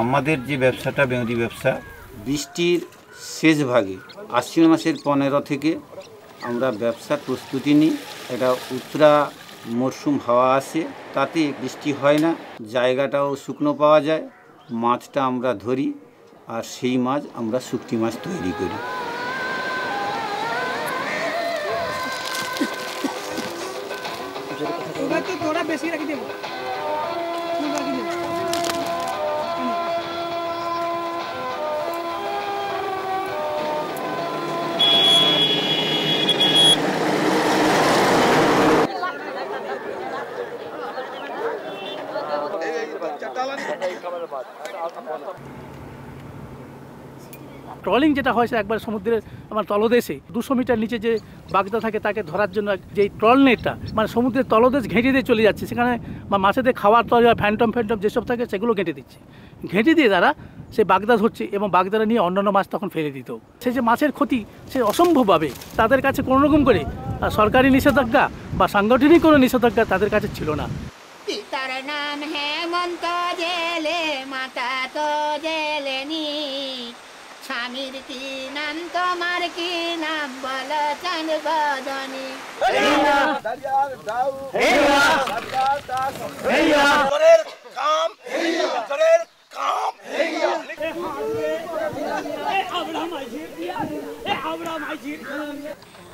আমাদের যে ব্যবসাটা বেঙ্গলি ব্যবসা, বৃষ্টির শেষ ভাগে আশ্বিন মাসের 15 থেকে আমরা ব্যবসার প্রস্তুতি নিই। এটা উত্তরা মরশুম হাওয়া আসে, তাতে বৃষ্টি হয় না, জায়গাটাও শুকনো পাওয়া যায়, মাছটা আমরা ধরি আর সেই মাছ আমরা শুকটি মাছ তৈরি করি। ট্রলিং যেটা হয় একবার সমুদ্রের আমার তলদেশে 200 মিটার নিচে যে বাগদা থাকে তাকে ধরার জন্য যে ট্রল নেটটা মানে সমুদ্রের তলদেশ ঘেঁটে দিয়ে চলে যাচ্ছে, সেখানে মাছেদের খাওয়ার তল ফ্যান্টম যেসব থাকে সেগুলো ঘেঁটে দিচ্ছে, ঘেঁটে দিয়ে তারা সে বাগদা ধরছে এবং বাগদারা নিয়ে অন্যান্য মাছ তখন ফেলে দিত। সে যে মাছের ক্ষতি সে অসম্ভবভাবে তাদের কাছে কোনো রকম করে সরকারি নিষেধাজ্ঞা বা সাংগঠনিক কোনো নিষেধাজ্ঞা তাদের কাছে ছিল না। পিতার নাম হেমন্ত জেলে, মাতা তো জেলেনি, স্বামীর কি নাম তোমার কি নাম বলো চাঁদ বদনী।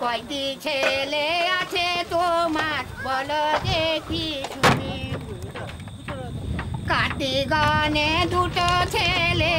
কয়টি ছেলে আছে তোমার বলো দেখি শুনি, কাটি গানে দুটো ছেলে